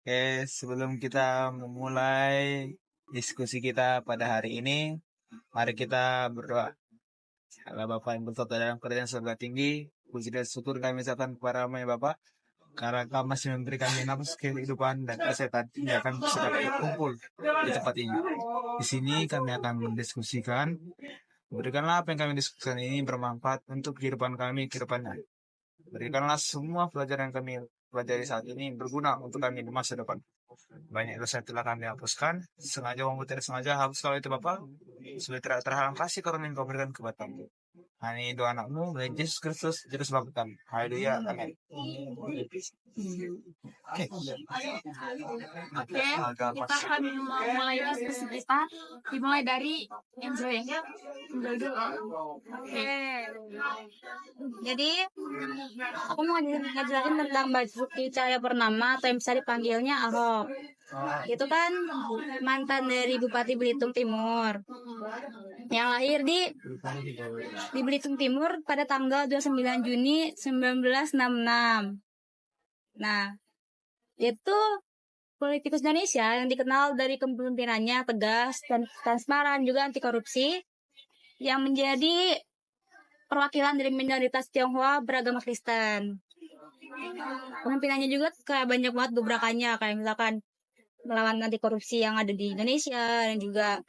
Oke, sebelum kita memulai diskusi kita pada hari ini, mari kita berdoa. Allah Bapa yang bertata dalam kerajaan surga tinggi, puji dan syukur kami ucapkan kepada Mu ya Bapa, karena Kau masih memberi kami nafas kehidupan dan kesehatan hingga kami bisa dapat berkumpul di tempat ini. Di sini kami akan mendiskusikan, berikanlah apa yang kami diskusikan ini bermanfaat untuk kehidupan kami ke depannya. Berikanlah semua pelajaran yang kami pelajari saat ini berguna untuk kami di masa depan. Banyak dosa yang telah kami hapuskan, sengaja maupun tidak sengaja hapus kalau itu Bapak, supaya tidak terhalang kasih karunia yang kau berikan kepada kami. Ini doa anakmu, dari Yesus Kristus, juru selamat kami. Haleluya, amin. Oke, Oke, kita akan mulai diskusi kita. Dimulai dari Enjoy ya. Enjoy dulu. Oke. Jadi, aku mau ngejelasin tentang Basuki Cahayapurnama atau yang bisa dipanggilnya Ahok. Itu kan mantan dari Bupati Belitung Timur yang lahir di Belitung Timur pada tanggal 29 Juni 1966. Nah, itu politikus Indonesia yang dikenal dari kepemimpinannya tegas dan transparan, juga anti korupsi, yang menjadi perwakilan dari minoritas Tionghoa beragama Kristen. Pemimpinannya juga kayak banyak banget gebrakannya, kayak misalkan melawan anti korupsi yang ada di Indonesia, dan juga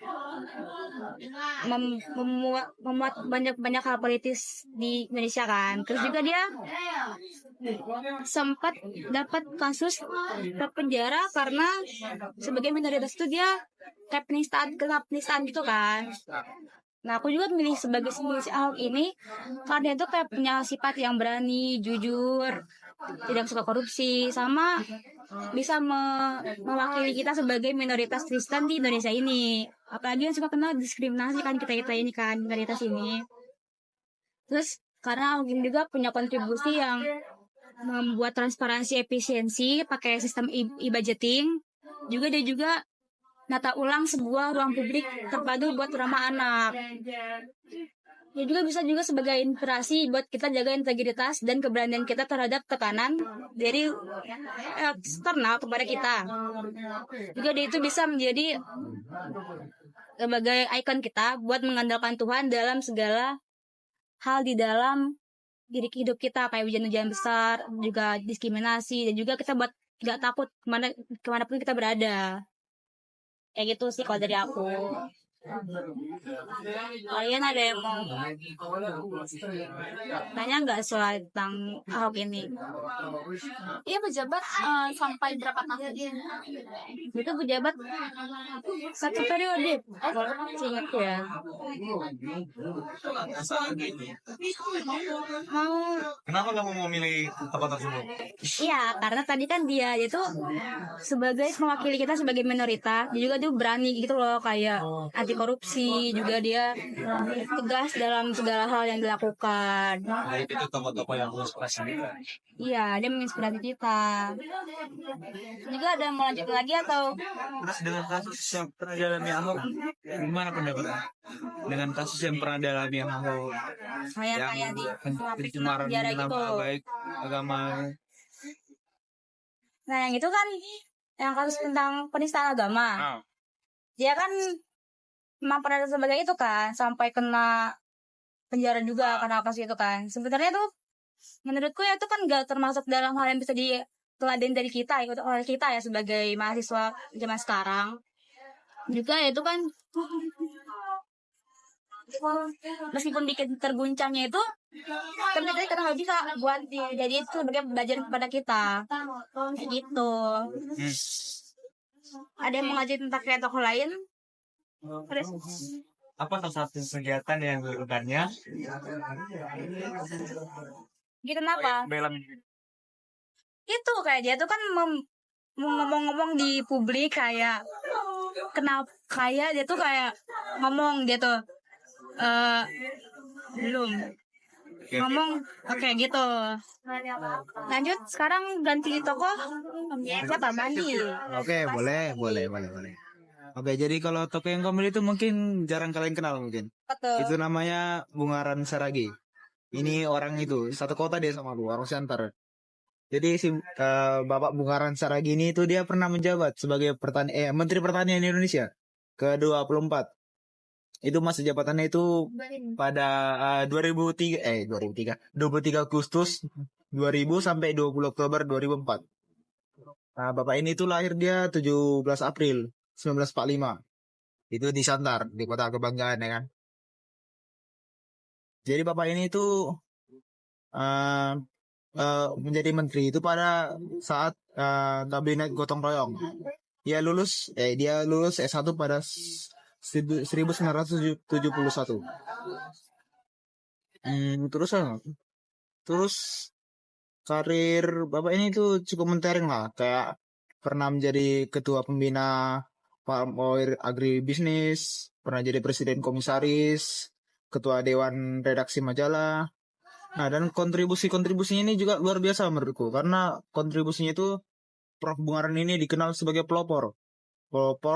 memuat banyak hal politis di Indonesia kan. Terus juga dia sempat dapat kasus ke penjara karena sebagai minoritas itu dia kayak penistaan gitu kan. Nah, aku juga milih sebagai si Ahok ini karena itu kayak punya sifat yang berani, jujur, tidak suka korupsi, sama bisa mewakili kita sebagai minoritas Kristen di Indonesia ini. Apalagi yang suka kena diskriminasi kan kita ini kan, minoritas ini. Terus karena Ahok ini juga punya kontribusi yang membuat transparansi efisiensi pakai sistem e-budgeting. Juga dia juga nata ulang sebuah ruang publik terpadu buat ramah anak. Dia juga bisa sebagai inspirasi buat kita jaga integritas dan keberanian kita terhadap tekanan dari eksternal kepada kita. Juga dia itu bisa menjadi sebagai ikon kita buat mengandalkan Tuhan dalam segala hal di dalam diri hidup kita, kayak hujan-hujan besar, juga diskriminasi, dan juga kita buat gak takut kemanapun kita berada. Kayak gitu sih kalau dari aku. Kalian ada yang mau tanya nggak soal tentang Ahok ini? Iya, pejabat sampai berapa tahun? Itu pejabat satu periode. Seingatku ya. Kenapa kamu mau milih apa tersebut? Iya, karena tadi kan dia itu sebagai mewakili kita sebagai minoritas, dia juga dia berani gitu loh, kayak anti korupsi, juga dia tegas dalam segala hal yang dilakukan. Jadi itu tokoh-tokoh yang menginspirasi kita. Iya, dia menginspirasi kita. Juga ada yang mau lanjut lagi atau? Terus dengan kasus yang pernah dialami Ahok, gimana pendapatnya? Dengan kasus yang pernah dialami Ahok, Kayak di pencemaran nama gitu. baik agama. Nah, yang itu kan yang kasus tentang penistaan agama. Dia kan memang pernah sebagai itu kan, sampai kena penjara juga karena kasus itu kan. Sebenarnya tuh menurutku ya itu kan gak termasuk dalam hal yang bisa diteladan dari kita, oleh kita ya sebagai mahasiswa zaman sekarang. Juga ya itu kan meskipun bikin terguncangnya itu, tapi kita nggak bisa buat jadi itu sebagai pelajaran kepada kita. Kayak gitu. Ada yang mau ngajarin tentang kayak tokoh lain? Apa salah satu kegiatan yang dilakukannya? Gitu kenapa? Belam. Itu kayak dia tuh kan ngomong-ngomong di publik kayak kenapa, kayak dia tuh kayak ngomong dia tuh belum ngomong oke gitu. Lanjut, sekarang ganti tokoh. Siapa? Mandi. Oke, boleh. Oke, jadi kalau tokoh yang kamu itu mungkin jarang kalian kenal mungkin. Betul. Itu namanya Bungaran Saragi. Ini orang itu satu kota dia sama lu, orang Siantar. Jadi Bapak Bung Karno Saragini itu dia pernah menjabat sebagai Menteri Pertanian Indonesia ke-24. Itu masa jabatannya itu pada 23 Agustus 2000 sampai 20 Oktober 2004. Nah, Bapak ini tuh lahir dia 17 April 1945. Itu di Santar, di Kota Kebanggaan ya kan. Jadi Bapak ini tuh eh, menjadi menteri itu pada saat kabinet gotong royong. Dia lulus S1 pada 1971. Terus karir Bapak ini tuh cukup mentereng lah, kayak pernah menjadi ketua pembina Farm Oil Agribisnis, pernah jadi presiden komisaris, ketua dewan redaksi majalah. Nah, dan kontribusinya ini juga luar biasa menurutku, karena kontribusinya itu Prof. Bung Karno ini dikenal sebagai pelopor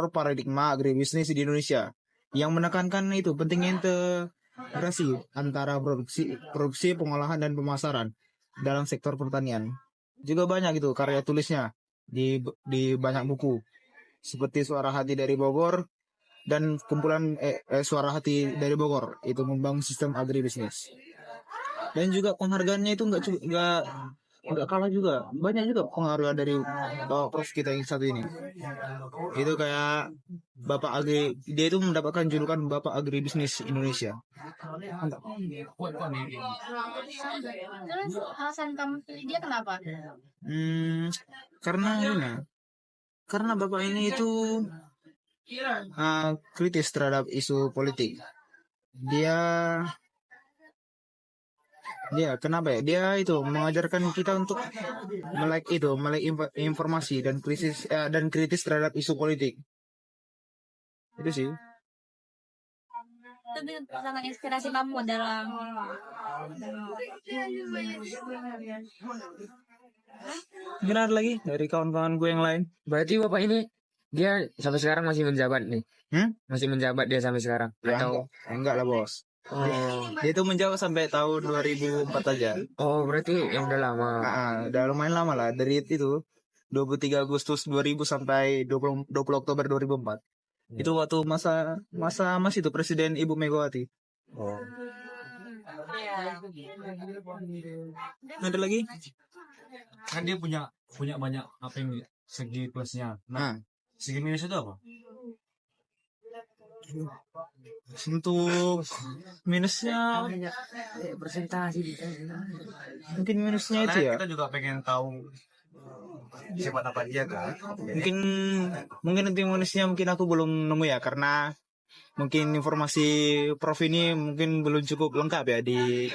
paradigma agribisnis di Indonesia, yang menekankan itu pentingnya integrasi antara produksi, pengolahan dan pemasaran dalam sektor pertanian. Juga banyak itu karya tulisnya di banyak buku seperti Suara Hati dari Bogor dan kumpulan Suara Hati dari Bogor, itu membangun sistem agribisnis. Dan juga penghargaannya itu nggak kalah juga, banyak juga penghargaan dari prof kita yang satu ini. Itu kayak dia itu mendapatkan julukan Bapak Agribisnis Indonesia. Terus alasan kamu pilih dia kenapa? Karena ini, karena Bapak ini itu kritis terhadap isu politik. Dia kenapa ya? Dia itu mengajarkan kita untuk melek informasi dan kritis terhadap isu politik. Itu sih. Itu sangat inspirasi kamu dalam Mungkin ada lagi dari kawan-kawan gue yang lain. Berarti Bapak ini dia sampai sekarang masih menjabat nih? Masih menjabat dia sampai sekarang? Ya, Atau enggak lah bos. Oh, Dia itu menjabat sampai tahun 2004 aja. oh berarti yang udah lama. Udah lumayan lama lah. Dari itu 23 Agustus 2000 sampai 20 Oktober 2004. Itu waktu masa masih itu Presiden Ibu Megawati. Oh. Ada lagi? Kan dia punya banyak apa yang segi plusnya. Nah, segi minusnya itu apa? Untuk minusnya Presentasi. mungkin minusnya itu Karena ya. kita juga pengen tahu sifat apa dia kan. Mungkin nanti minusnya mungkin aku belum nemu ya, karena mungkin informasi Prof ini mungkin belum cukup lengkap ya di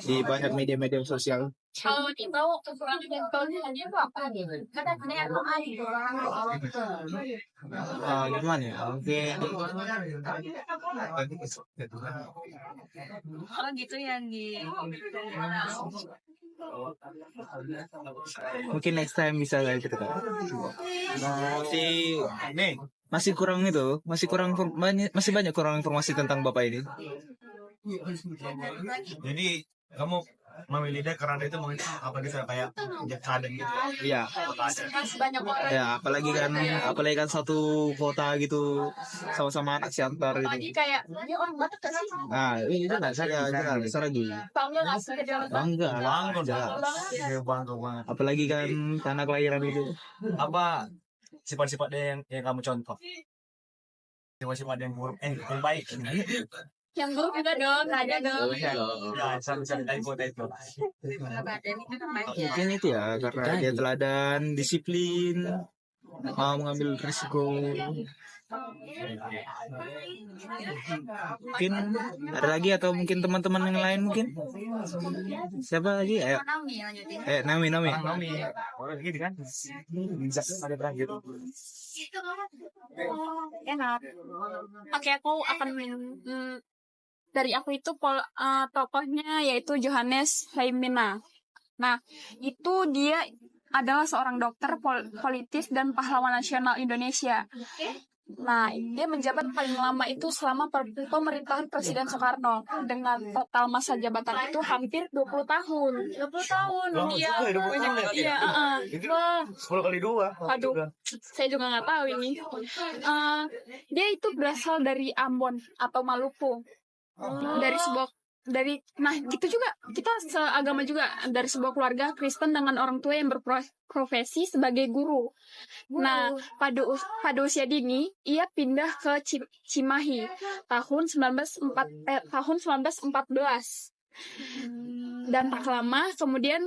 banyak media-media sosial. kalau di bawah kekurangan dan kelebihan dia apa gitu? Karena ada Gimana ya? Mungkin oh gitu yang di mungkin next time bisa lah kita. Masih kurang itu, masih banyak kurang informasi tentang Bapak ini. Jadi kamu memilih dia karena dia itu mungkin apa gitu kayak kadang gitu. Iya. banyak orang Ya, apalagi kan satu kota gitu, sama-sama anak siantar lagi gitu. kayak dia orang Batak kan sih? Nah, ini kan saya lagi. Bangga nggak sih ke dalam Bangga. Dia bangga banget. Apalagi kan tanah kelahiran itu. Apa sifat-sifat dia yang kamu contoh? Sifat-sifat yang buruk, yang baik. yang buruk juga dong, ada dong. Ya, bisa dari kota itu. Mungkin itu ya, karena dia teladan, disiplin, mau mengambil risiko. Mungkin ada lagi atau mungkin teman-teman yang lain mungkin? Siapa lagi? Ayo. Naomi lanjutin. Naomi. Orang gini kan? Bisa ada terakhir. Enak. Oke, aku akan dari aku itu tokohnya yaitu Johannes Haimina. Nah, itu dia adalah seorang dokter politis dan pahlawan nasional Indonesia. Nah, dia menjabat paling lama itu selama pemerintahan Presiden Soekarno dengan total masa jabatan itu hampir 20 tahun. 20 tahun. Lama Iya, juga ya, 20 tahun ya? iya, Itu Wah, 10 kali 2. aduh, saya juga nggak tahu ini. Dia itu berasal dari Ambon atau Maluku. Nah gitu juga kita seagama juga, dari sebuah keluarga Kristen dengan orang tua yang berprofesi sebagai guru. Nah pada usia dini ia pindah ke Cimahi tahun 1914 dan tak lama kemudian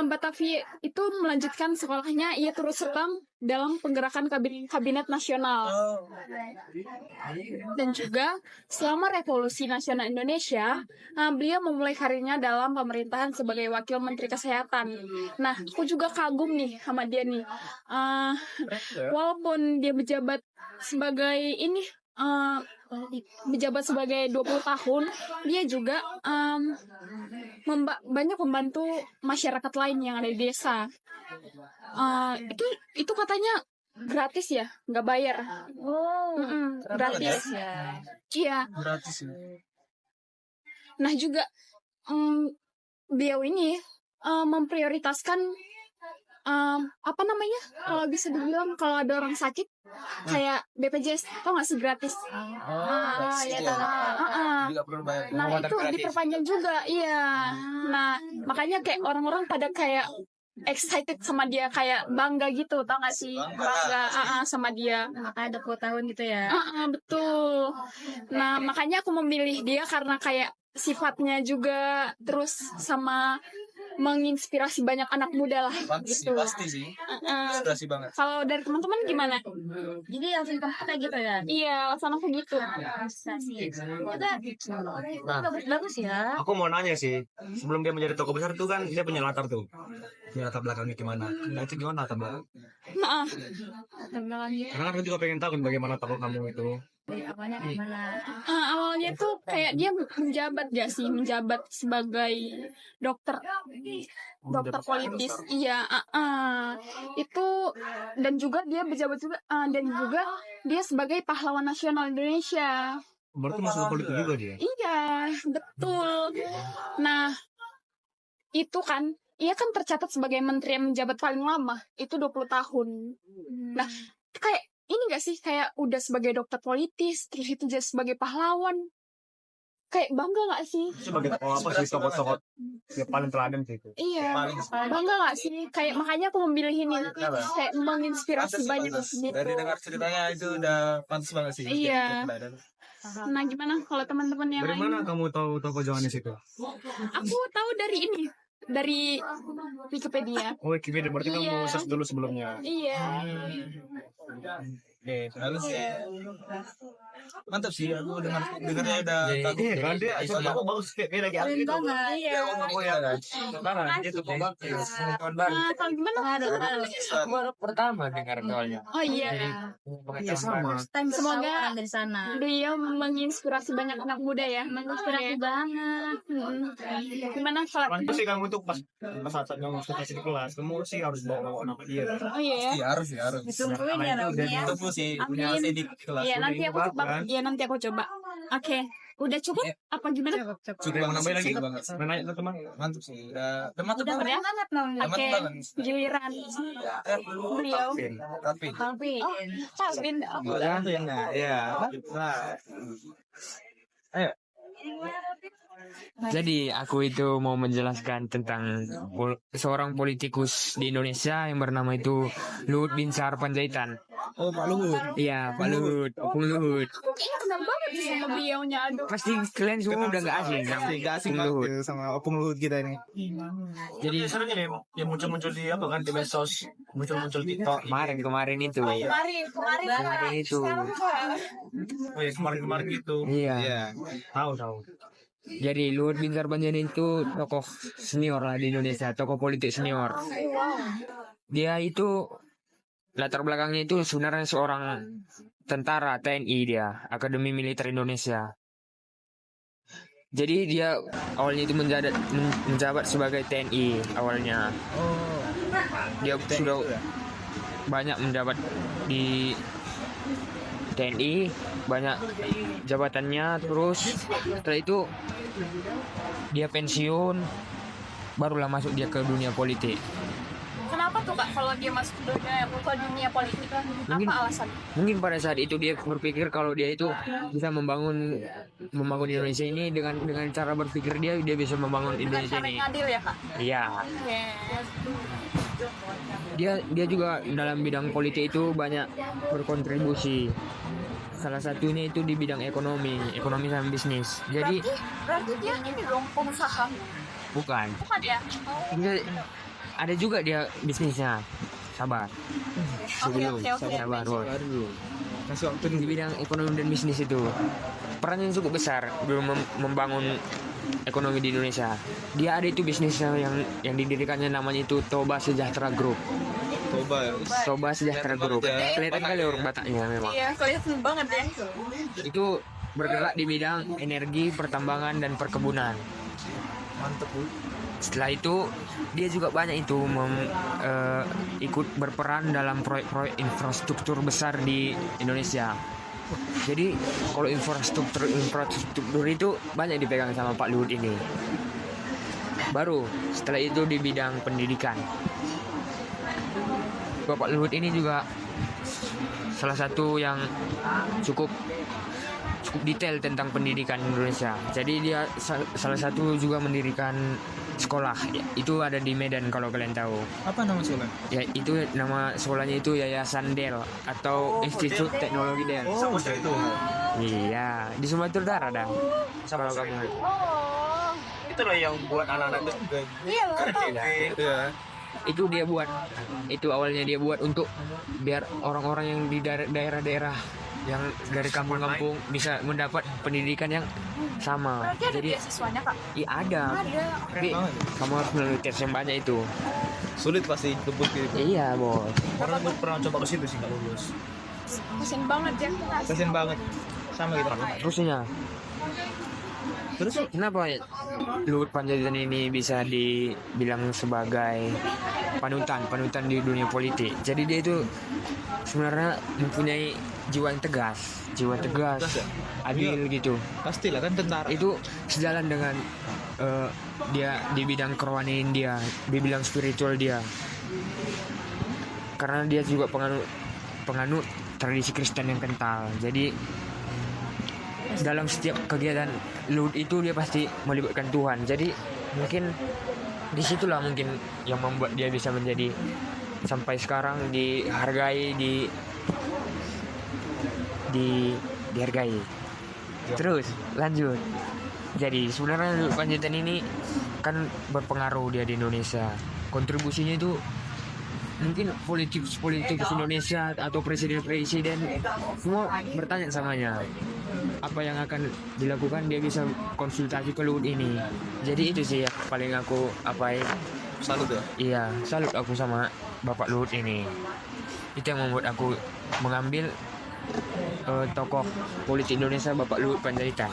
Batavia itu melanjutkan sekolahnya. Ia turut serta dalam penggerakan kabinet nasional. Dan juga selama Revolusi Nasional Indonesia, beliau memulai karirnya dalam pemerintahan sebagai wakil Menteri Kesehatan. Nah, aku juga kagum nih sama dia nih. Walaupun dia menjabat sebagai ini, menjabat sebagai 20 tahun, dia juga banyak membantu masyarakat lain yang ada di desa. Itu katanya gratis ya, nggak bayar. Gratis ya. Iya. Gratis ya. Nah juga beliau ini memprioritaskan apa namanya, kalau bisa dibilang kalau ada orang sakit kayak BPJS, tau gak sih, gratis. Ya Juga perlu bayar. Nah itu diperpanjang juga, iya. Nah makanya kayak orang-orang pada kayak excited sama dia, kayak bangga gitu, tau gak sih, bangga sama dia. Ada 20 tahun gitu ya. Betul. Nah makanya aku memilih dia karena kayak sifatnya juga, terus sama menginspirasi banyak anak muda lah gitu. Pasti sih. Inspirasi banget. Kalau dari teman-teman gimana? Jadi langsung kayak gitu ya. Iya, alasan aku gitu. Bagus ya. Aku mau nanya sih, sebelum dia menjadi tokoh besar tuh kan dia punya latar tuh. Punya latar belakangnya gimana? Nah itu gimana latar belakang? Nah, Karena kan aku juga pengen tahu kan bagaimana tokoh kamu itu. Awalnya gimana? awalnya tuh kayak dia menjabat sebagai dokter politis. Iya, itu, dan juga dia menjabat juga, dan juga dia sebagai pahlawan nasional Indonesia. Berarti masuk politik juga dia. Iya, betul. Nah, itu kan ia kan tercatat sebagai menteri yang menjabat paling lama, itu 20 tahun. Nah, kayak ini gak sih, kayak udah sebagai dokter politis, terus itu jadi sebagai pahlawan. Kayak bangga gak sih? Sebagai tokoh apa sih, tokoh-tokoh yang paling teladan sih itu. Iya, bangga gak sih? Kayak makanya aku memilih ini, kayak menginspirasi banyak gitu. Dari dengar ceritanya itu udah pantas banget sih. Iya. Nah, gimana kalau teman-teman yang Dari lain? mana kamu tahu tokoh Johannes itu? Aku tahu dari ini, dari Wikipedia. Oh, Wikipedia, berarti Iya. kamu search dulu sebelumnya. Iya. Oke, Bagus sih. Mantap sih, aku dengarnya udah kagum. iya kan dia, aku bagus kayak lagi aktif itu. Iya. Oh ya kan, sekarang dia tuh tokoh kawan baru. Nah, kalau gimana? Baru pertama dengar soalnya. Oh iya. Iya sama. Semoga dari sana. beliau menginspirasi banyak anak muda ya. Menginspirasi banget. Gimana kalau? Lanjut sih kamu tuh pas saat kamu presentasi di kelas, kamu sih harus bawa nama dia. Oh iya ya. Iya harus ya harus. Ditungguin ya namanya. Itu sih punya Amin. CD di kelas. Iya, nanti aku coba. kan? Iya, nanti aku coba. Oke. Udah cukup? Apa gimana? Cukup Mau nambahin lagi? cukup banget. Mau nanya ke teman? Mantap sih. Udah mantap Udah banget. keren banget namanya. Oke. banget. Giliran beliau. Tapi Tapi Calvin. nah, ya. Nah, Jadi aku itu mau menjelaskan tentang seorang politikus di Indonesia yang bernama itu Luhut Binsar Panjaitan. oh Pak Luhut. Iya, Pak Luhut, Opung Luhut. Aku kayaknya kenal banget sih sama beliaunya. Aduh. Pasti kalian semua udah gak asing sama Gak asing Opung Luhut. banget sama Opung Luhut kita ini. Jadi sebenarnya yang muncul-muncul di apa kan di medsos, muncul-muncul TikTok. Kemarin itu. Kemarin itu. Oh ya kemarin gitu. Iya. Iya. Tahu. Jadi Luhut Binsar Panjaitan itu tokoh senior lah di Indonesia, tokoh politik senior. Dia itu latar belakangnya itu sebenarnya seorang tentara TNI, dia Akademi Militer Indonesia. Jadi dia awalnya itu menjabat sebagai TNI awalnya. Dia sudah banyak menjabat di TNI, banyak jabatannya. Terus setelah itu dia pensiun, barulah masuk dia ke dunia politik. Kenapa tuh Kak kalau dia masuk ke dunia politik? Mungkin- Apa alasan? Mungkin pada saat itu dia berpikir kalau dia itu bisa membangun Indonesia ini dengan cara berpikir dia bisa membangun Dengan Indonesia cara ini. yang adil ya Kak? Iya, dia juga dalam bidang politik itu banyak berkontribusi. Salah satunya itu di bidang ekonomi sama bisnis. Jadi Berarti dia ini dong pengusaha. bukan, Bukan ya? dia ada juga dia bisnisnya. Sabar. Sebelum Oke. sabar, Bos. Kasih waktu di bidang ekonomi dan bisnis itu peran yang cukup besar dalam membangun ekonomi di Indonesia. Dia ada itu bisnisnya yang didirikannya namanya itu Toba Sejahtera Group. Toba Sejahtera Group. Kelihatan kali orang Bataknya memang. Iya, kelihatan banget ya. Itu bergerak di bidang energi, pertambangan dan perkebunan. Mantep, Bu. Setelah itu dia juga banyak itu ikut berperan dalam proyek-proyek infrastruktur besar di Indonesia. Jadi kalau infrastruktur itu banyak dipegang sama Pak Luhut ini. Baru setelah itu di bidang pendidikan, Bapak Luhut ini juga salah satu yang cukup detail tentang pendidikan Indonesia. Jadi dia salah satu juga mendirikan sekolah. Ya, itu ada di Medan kalau kalian tahu. Apa nama sekolah? Ya itu nama sekolahnya itu Yayasan Del atau Institut Teknologi Del. Oh, itu. Iya, di Sumatera Utara dah. Kalau kamu Oh, Itulah yang buat anak-anak itu. iya loh. Itu ya. itu dia buat. Itu awalnya dia buat untuk biar orang-orang yang di daerah-daerah yang dari kampung-kampung bisa mendapat pendidikan yang sama. Berarti ada Jadi beasiswanya Kak? iya ada. Ada. Tapi kamu harus melalui tes yang banyak itu. Sulit pasti kebut gitu. Iya, Bos. Orang gue pernah coba ke situ sih nggak lulus. Kasian banget ya. Kasian banget. Sama gitu. Terusnya. Terus kenapa Luhut Panjaitan ini bisa dibilang sebagai panutan di dunia politik? Jadi dia itu sebenarnya mempunyai jiwa yang tegas, Tegas ya? adil gitu. Pastilah kan tentara. Itu sejalan dengan dia di bidang kerohanian dia, di bidang spiritual dia. Karena dia juga penganut tradisi Kristen yang kental. Jadi dalam setiap kegiatan Luhut itu dia pasti melibatkan Tuhan. Jadi mungkin disitulah mungkin yang membuat dia bisa menjadi sampai sekarang dihargai, dihargai. Terus lanjut. Jadi sebenarnya Luhut Panjaitan ini kan berpengaruh dia di Indonesia. Kontribusinya itu mungkin politikus Indonesia atau presiden semua bertanya samanya apa yang akan dilakukan. Dia bisa konsultasi ke Luhut ini. Jadi itu sih yang paling aku Salut ya. iya, salut aku sama Bapak Luhut ini. Itu yang membuat aku mengambil tokoh politik Indonesia Bapak Luhut Panjaitan.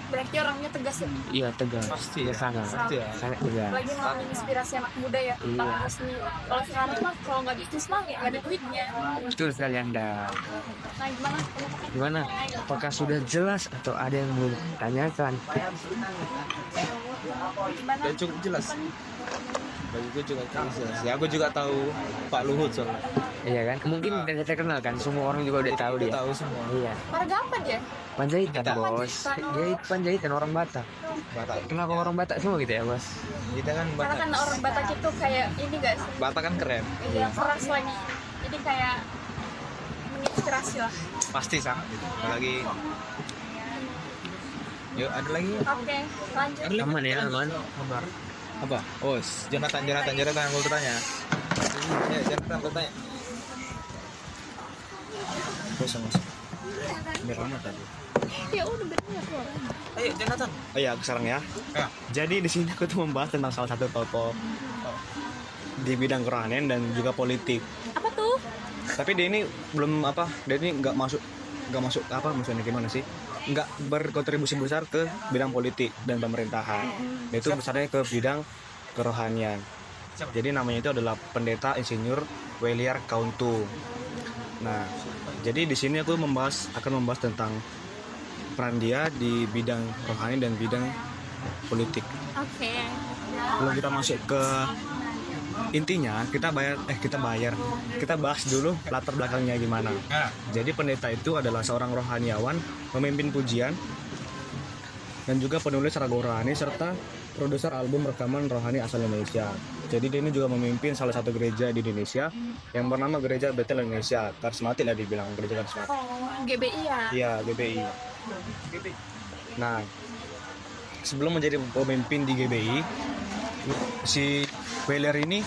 Berarti orangnya tegas ya. Iya, tegas. Pasti Ya, ya. sangat Pasti ya. sangat tegas. Lagi menginspirasi anak muda ya. Iya. Tentang bisnis. Kalau sekarang mah kalau nggak bisnis mah nggak ada duitnya. Betul sekali Anda. Nah gimana? Gimana? Apakah sudah jelas atau ada yang belum tanyakan? Gimana? Dan cukup jelas. Bagi gue juga jelas. Ya aku juga tahu Pak Luhut soalnya. Iya kan? Mungkin udah terkenal kan? Semua orang juga udah tahu dia. Tahu semua. Iya. Marga apa dia? Panjaitan, Bos. Dia itu Panjaitan, orang Batak. Batak. Kenapa orang Batak semua gitu ya, Bos? Kita kan Karena kan orang Batak itu kayak ini guys, Batak kan keren. yang keras lagi. Jadi kayak menginspirasi lah. Pasti sangat gitu. Apalagi yuk ada lagi. Oke, lanjut. Aman ya, aman. Kabar. Apa? Oh, Jonathan mau bertanya. Ya, Jonathan bertanya. Masuk. Biar lama tadi. Ya udah bener kok. Ayo, Jonathan. Oh iya, aku sekarang ya. Ya. Jadi di sini aku tuh membahas tentang salah satu tokoh di bidang kerohanian dan juga politik. Apa tuh? Tapi dia ini belum dia ini nggak masuk apa maksudnya gimana sih? Nggak berkontribusi besar ke bidang politik dan pemerintahan. Dia itu besarnya ke bidang kerohanian. Jadi namanya itu adalah Pendeta Insinyur Weliar Kauntu. Nah, jadi di sini aku akan membahas tentang peran dia di bidang rohani dan bidang politik. Oke. Kalau kita masuk ke intinya, kita bahas dulu latar belakangnya gimana. Jadi pendeta itu adalah seorang rohaniawan, pemimpin pujian, dan juga penulis lagu rohani serta produser album rekaman rohani asal Indonesia. Jadi dia ini juga memimpin salah satu gereja di Indonesia yang bernama Gereja Betel Indonesia. Karismatik lah dibilang, gereja karismatik. Oh, GBI ya. Iya, GBI. Nah, sebelum menjadi pemimpin di GBI, si Weller ini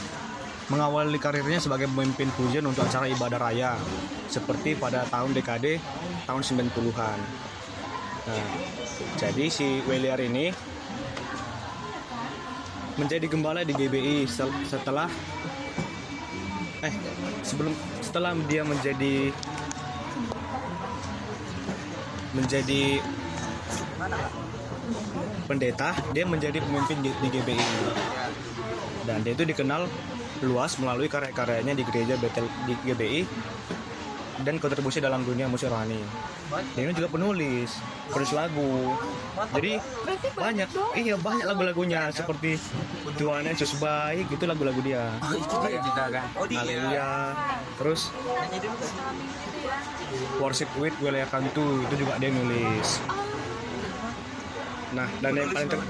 mengawali karirnya sebagai pemimpin pujian untuk acara ibadah raya seperti pada dekade tahun 90-an. Nah, jadi si Weller ini menjadi gembala di GBI setelah dia menjadi pendeta, dia menjadi pemimpin di GBI, dan dia itu dikenal luas melalui karya-karyanya di gereja Betel di GBI dan kontribusi dalam dunia musik rohani. Dia ini juga penulis lagu. Jadi banyak lagu-lagunya seperti Tuhan Yesus baik, itu lagu-lagu dia. Haleluya. Terus Worship with Wilaya Kantu itu juga dia nulis. Nah, dan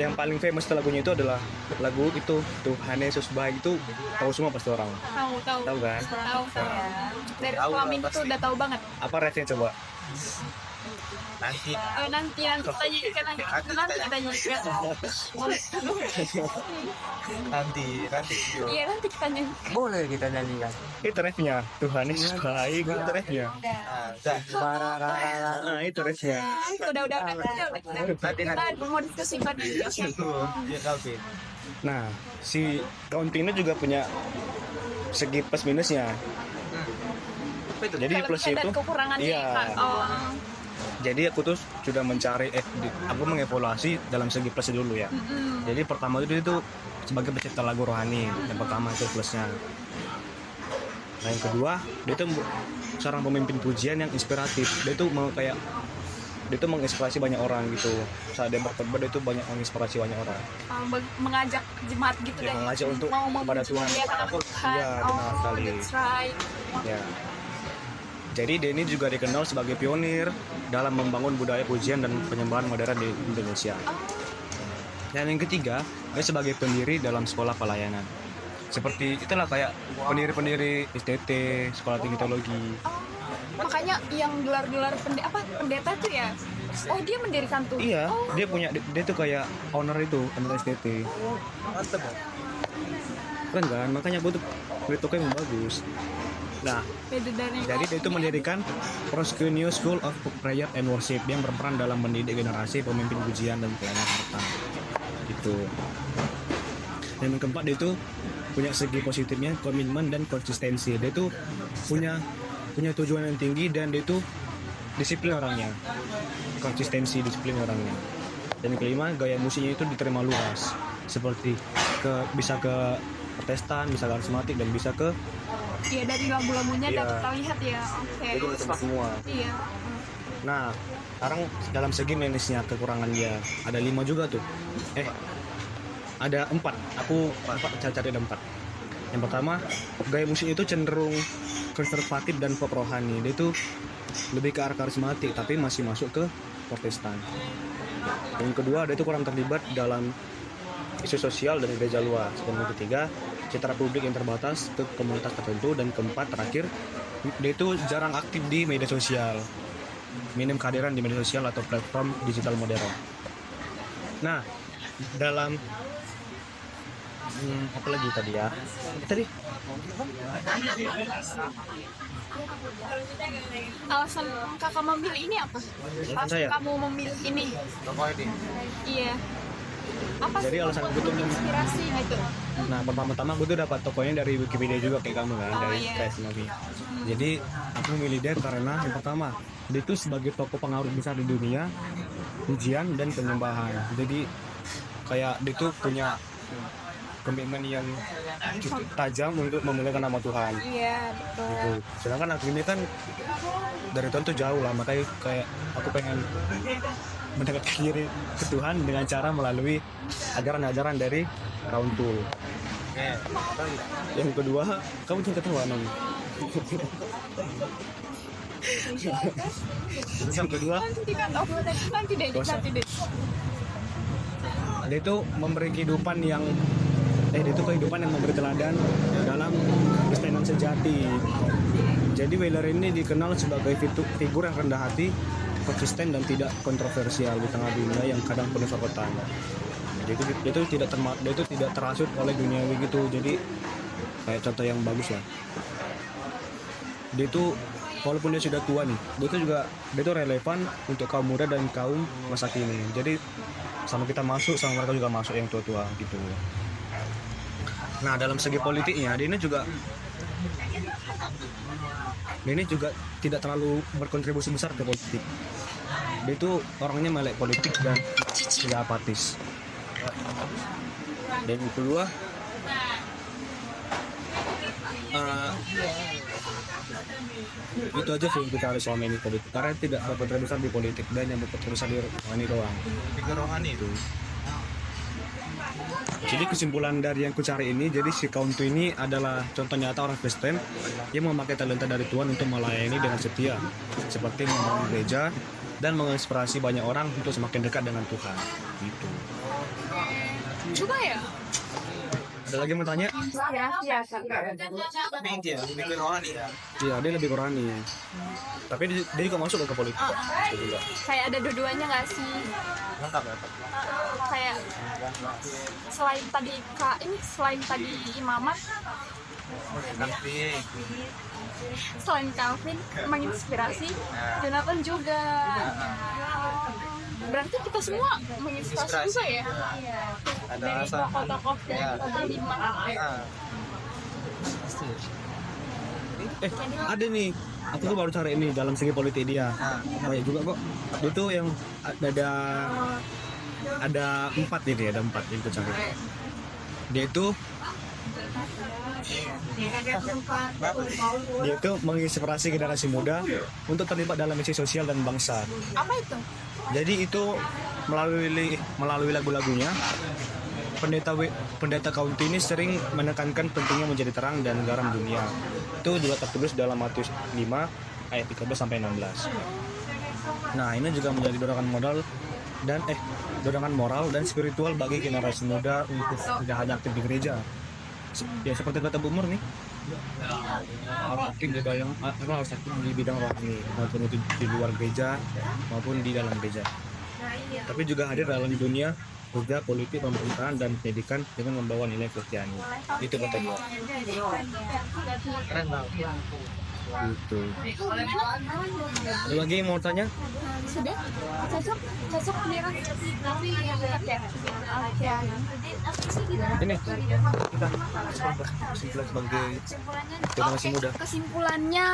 yang paling famous lagunya itu adalah lagu itu Tuhan Yesus baik, itu tahu semua pasti orang. Tahu kan? Tahu. Dari kelamin itu udah tahu banget. Apa refnya coba? Nanti Nanti tanya. Iya, nanti kita nyanyi. Boleh kita nyanyikan. Itu refnya Tuhan Yesus baik, itu refnya. Nah, itu refnya. Udah. Kita mau diskusi kan. Nah, si Country ini juga punya segi plus minusnya. Jadi plusnya itu, kekurangannya. iya. Jadi aku tuh sudah mencari, aku mengevaluasi dalam segi plusnya dulu ya. Jadi pertama itu sebagai pencipta lagu rohani, yang pertama itu plusnya. Nah, yang kedua, dia tuh seorang pemimpin pujian yang inspiratif. Dia tuh menginspirasi banyak orang gitu. Saat dia berkhotbah, dia tuh banyak menginspirasi banyak orang. Mengajak jemaat gitu Ya, mengajak untuk kepada Tuhan. Iya, benar sekali. That's right. Ya. Jadi Denny juga dikenal sebagai pionir dalam membangun budaya pujian dan penyembahan modern di Indonesia. Dan yang ketiga, dia sebagai pendiri dalam sekolah pelayanan. Seperti itulah kayak pendiri-pendiri STT, Sekolah Tinggi Teologi. Makanya yang gelar-gelar pendeta tuh ya. Oh, dia mendirikan tuh. Iya, dia tuh kayak owner STT. Keren kan? Makanya aku tuh kritiknya yang bagus. Nah, jadi dia itu mendirikan Proskuneo School of Prayer and Worship yang berperan dalam mendidik generasi pemimpin pujian dan pelayanan harta. Gitu. Dan yang keempat, dia itu punya segi positifnya, komitmen dan konsistensi. Dia itu punya tujuan yang tinggi dan dia itu disiplin orangnya. Disiplin orangnya. Dan yang kelima, gaya musiknya itu diterima luas. Seperti bisa ke Protestan, bisa karismatik, dan bisa ke dari lagu-lagunya iya. dapat terlihat ya. Oke. Itu semua. Iya. Nah, sekarang dalam segi minusnya, kekurangan dia ada 5 juga tuh. Ada 4. Aku cari ada 4. Yang pertama, gaya musik itu cenderung konservatif dan pop rohani. Dia itu lebih ke arah karismatik tapi masih masuk ke Protestan. Yang kedua, dia itu kurang terlibat dalam isu sosial dan gereja luas. Dan yang ketiga, citra publik yang terbatas ke komunitas tertentu. Dan keempat, terakhir, dia itu jarang aktif di media sosial, minim kehadiran di media sosial atau platform digital modern. Nah, dalam apa lagi tadi ya? Alasan kakak memilih ini apa? Alasan saya? kamu memilih ini? Iya. Apa Jadi sih alasan yang aku tuh inspirasi gitu? Nah, pertama-tama aku tuh dapat tokonya dari Wikipedia juga kayak kamu kan, dari iya. Kreasi Nabi. Jadi aku milih dia karena yang pertama, dia itu sebagai tokoh pengaruh besar di dunia pujian dan penyembahan. Jadi kayak dia tuh punya komitmen yang cukup tajam untuk memuliakan nama Tuhan. Iya, betul. Gitu. Sedangkan aku ini kan dari Tuhan tuh jauh lah, makanya kayak aku pengen mendekatkan diri ke Tuhan dengan cara melalui ajaran-ajaran dari Kauntul. Yang kedua, kamu jangan ketawa Nom. Terus yang kedua, Nanti deh, Dosa. nanti deh. dia itu memberi kehidupan yang memberi teladan dalam Kristenan sejati. Jadi Wheeler ini dikenal sebagai figur yang rendah hati, konsisten dan tidak kontroversial di tengah dunia yang kadang penuh sorotan. Jadi dia itu tidak terhasut oleh duniawi gitu. Jadi kayak contoh yang bagus lah. Dia itu walaupun dia sudah tua nih, dia itu relevan untuk kaum muda dan kaum masa kini. Jadi sama kita masuk, sama mereka juga masuk yang tua-tua gitu. Nah, dalam segi politiknya, dia ini juga tidak terlalu berkontribusi besar ke politik. Dia itu orangnya melek politik dan tidak apatis. Dan yang kedua, itu aja sih kita harus selama ini politik, karena tidak berkontribusi besar di politik dan yang berkontribusi di rohani doang. Pikir rohani itu. Jadi kesimpulan dari yang ku cari ini, jadi si Kauntu ini adalah contoh nyata orang Kristen yang memakai talenta dari Tuhan untuk melayani dengan setia, seperti membangun gereja dan menginspirasi banyak orang untuk semakin dekat dengan Tuhan. Gitu. Juga ya? Ada lagi yang mau tanya? Iya. Ini dia, pikir rohani ya. Iya, dia lebih rohani. Tapi dia juga masuk ke politik. Dia juga. Kayak ada dua-duanya nggak sih? Lengkap ya. Kayak selain tadi imamat, Tapi selain Calvin menginspirasi, Jonathan juga. Berarti kita semua menginspirasi juga ya? ada Dari rasa. tokoh-tokoh Ya. dan lima. Ada nih. Aku tuh baru cari ini dalam segi politik dia. Banyak juga kok. Dia tuh yang ada 4 ini, ada 4 yang aku cari. Dia itu menginspirasi generasi muda untuk terlibat dalam misi sosial dan bangsa. Apa itu? Jadi itu melalui lagu-lagunya, pendeta Kaunti ini sering menekankan pentingnya menjadi terang dan garam dunia. Itu juga tertulis dalam Matius 5 ayat 13 sampai 16. Nah, ini juga menjadi dorongan moral dan spiritual bagi generasi muda untuk tidak hanya aktif di gereja. Ya seperti kata Bu Mur nih, harus aktif di bidang rohani, maupun itu di luar gereja maupun di dalam gereja. Tapi juga hadir dalam dunia kerja, politik, pemerintahan, dan pendidikan dengan membawa nilai Kristiani. Itu kata gua. Keren banget. Gitu. Ada lagi yang mau tanya? Sudah? Cocok Mira. Oke. Ini kita kesimpulan sebagai generasi muda. Kesimpulannya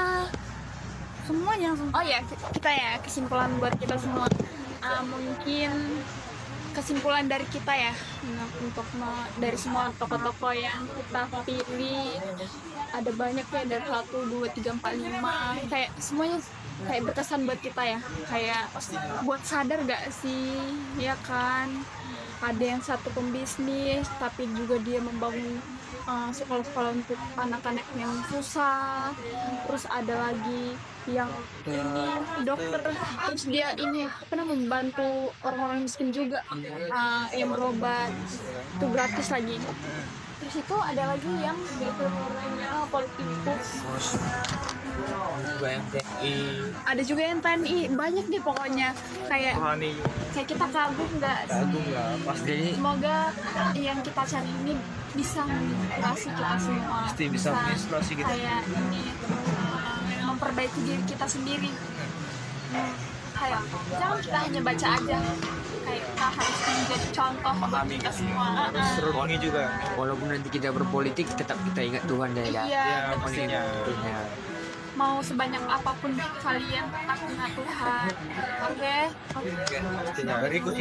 semuanya. Oh ya, kita ya kesimpulan buat kita semua. Mungkin kesimpulan dari kita ya, dari semua tokoh-tokoh yang kita pilih, ada banyak ya, dari 1, 2, 3, 4, 5, kayak semuanya kayak berkesan buat kita ya, kayak buat sadar gak sih, ya kan, ada yang satu pembisnis tapi juga dia membangun sekolah-sekolah untuk anak-anak yang susah, terus ada lagi yang ini dokter, terus dia ini membantu orang-orang miskin juga, yang berobat itu gratis lagi. Terus itu ada lagi yang politikus, ada juga yang TNI, banyak deh pokoknya, kayak Rohani. kita kagum nggak sih? Kagum lah. Pasti. Semoga yang kita cari ini bisa menginspirasi kita semua. Pasti bisa menginspirasi kita. Kayak ini memperbaiki diri kita sendiri. Kayak jangan kita hanya baca aja. Kayak kita harus menjadi contoh buat kita semua. Rohani juga. Walaupun nanti kita berpolitik, tetap kita ingat Tuhan ya. Iya, Ya betul. pastinya. Tentunya. mau sebanyak apapun kalian tetap ingat Tuhan. Oke? Berikut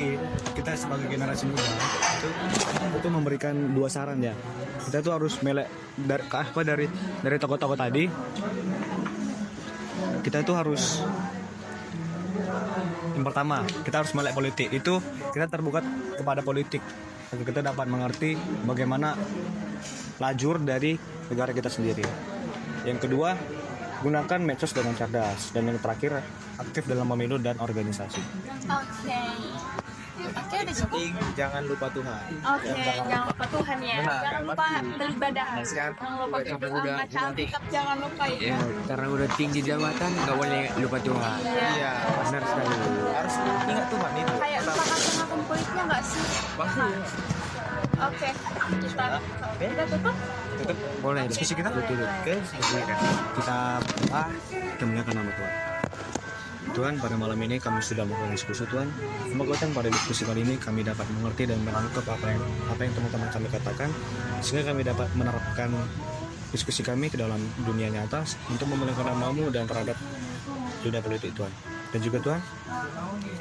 kita sebagai generasi muda itu memberikan dua saran ya. Kita tuh harus melek dari tokoh-tokoh tadi. Kita tuh harus yang pertama kita harus melek politik. Itu kita terbuka kepada politik agar kita dapat mengerti bagaimana lajur dari negara kita sendiri. Yang kedua, gunakan medsos dengan cerdas. Dan yang terakhir, aktif dalam pemilu dan organisasi. Oke. Oke, udah cukup. Penting, jangan lupa Tuhan. Oke, jangan lupa Tuhan ya. Benar. Jangan lupa beribadah. Sekarang Jangan lupa berdoa, baca Alkitab, jangan lupa ya. Ya, karena udah tinggi jabatan nggak boleh lupa Tuhan. iya Benar sekali. harus ingat Tuhan itu. Kayak lupakan sama kulitnya nggak sih? Oke, kita tutup. Boleh. Diskusi kita Betul. Oke, kita muliakan nama Tuhan. Tuhan, pada malam ini kami sudah melakukan diskusi Tuhan. Semoga Tuhan pada diskusi kali ini kami dapat mengerti dan menangkap apa yang teman-teman kami katakan, sehingga kami dapat menerapkan diskusi kami ke dalam dunia nyata untuk memuliakan nama-Mu dan terhadap dunia politik Tuhan. Dan juga Tuhan,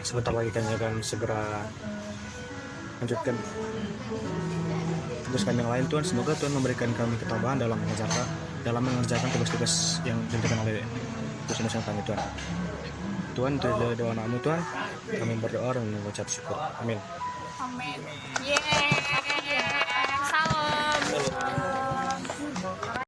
sebentar lagi kami akan segera lanjutkan tugas kami yang lain Tuhan. Semoga Tuhan memberikan kami ketabahan dalam mengerjakan tugas-tugas yang diberikan oleh dosen-dosen kami Tuhan. Tuhan, dari doa-Mu Tuhan, kami berdoa dan mengucap syukur. Amin. Amin. Yeay.